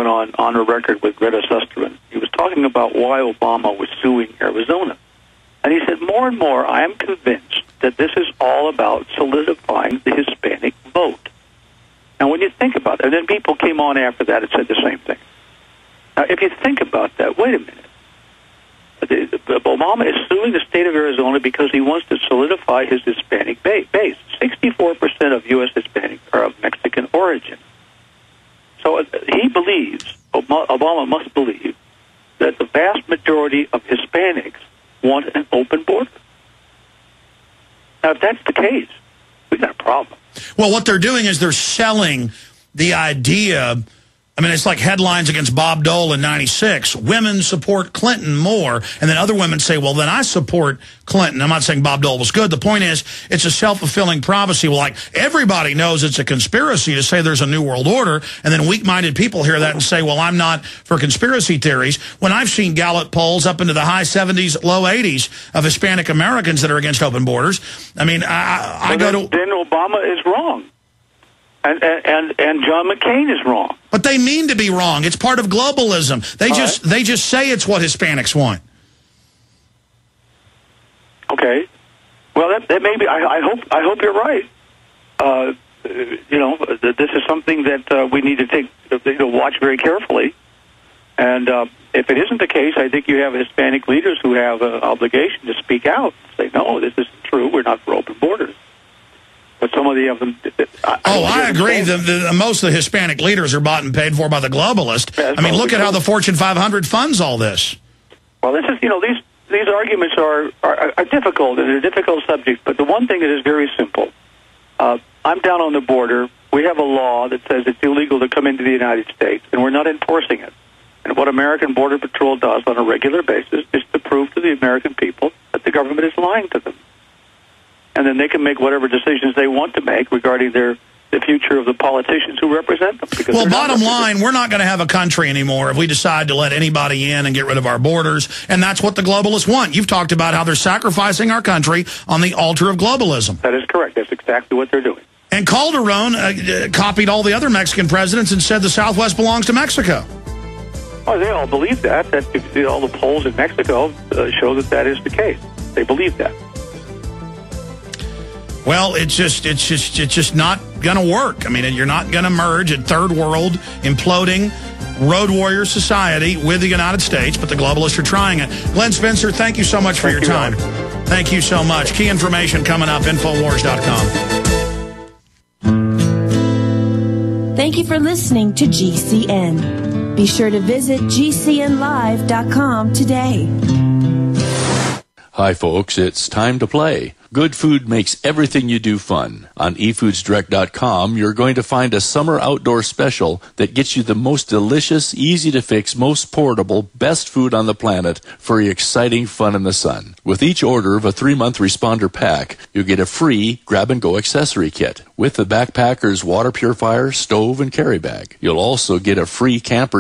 on a record with Greta Susterman. He was talking about why Obama was suing Arizona. And he said, more and more, I am convinced that this is all about solidifying the Hispanic vote. Now, when you think about it, and then people came on after that and said the same thing. Now, if you think about that, wait a minute. Obama is suing the state of Arizona because he wants to solidify his Hispanic base. 64% of U.S. Hispanic are of Mexican origin. So he believes, Obama must believe, that the vast majority of Hispanics want an open border. Now, if that's the case, we've got a problem. Well, what they're doing is they're selling the idea. I mean, it's like headlines against Bob Dole in 96. Women support Clinton more. And then other women say, well, then I support Clinton. I'm not saying Bob Dole was good. The point is, it's a self-fulfilling prophecy. Well, like, everybody knows it's a conspiracy to say there's a new world order. And then weak-minded people hear that and say, well, I'm not for conspiracy theories. When I've seen Gallup polls up into the high 70s, low 80s of Hispanic Americans that are against open borders. I mean, I go to... Then Obama is wrong. And John McCain is wrong. But they mean to be wrong. It's part of globalism. They just say it's what Hispanics want. Okay. Well, that may be. I hope you're right. This is something that we need to watch very carefully. And if it isn't the case, I think you have Hispanic leaders who have an obligation to speak out. Say, no, this isn't true. We're not for open borders. But some of the them. I agree. Most of the Hispanic leaders are bought and paid for by the globalist. Yeah, I mean, look at how the Fortune 500 funds all this. Well, this is these arguments are difficult, and they're a difficult subject. But the one thing that is very simple. I'm down on the border. We have a law that says it's illegal to come into the United States, and we're not enforcing it. And what American Border Patrol does on a regular basis is to prove to the American people that the government is lying to them. And then they can make whatever decisions they want to make regarding the future of the politicians who represent them. Well, bottom line, we're not going to have a country anymore if we decide to let anybody in and get rid of our borders. And that's what the globalists want. You've talked about how they're sacrificing our country on the altar of globalism. That is correct. That's exactly what they're doing. And Calderon copied all the other Mexican presidents and said the Southwest belongs to Mexico. Oh, they all believe that. All the polls in Mexico show that is the case. They believe that. Well, it's just not going to work. I mean, you're not going to merge a third world, imploding, road warrior society with the United States, but the globalists are trying it. Glenn Spencer, thank you so much for your time. Thank you so much. Key information coming up, Infowars.com. Thank you for listening to GCN. Be sure to visit GCNlive.com today. Hi, folks. It's time to play. Good food makes everything you do fun. On eFoodsDirect.com, you're going to find a summer outdoor special that gets you the most delicious, easy-to-fix, most portable, best food on the planet for your exciting fun in the sun. With each order of a 3-month responder pack, you'll get a free grab-and-go accessory kit with the backpacker's water purifier, stove, and carry bag. You'll also get a free camper's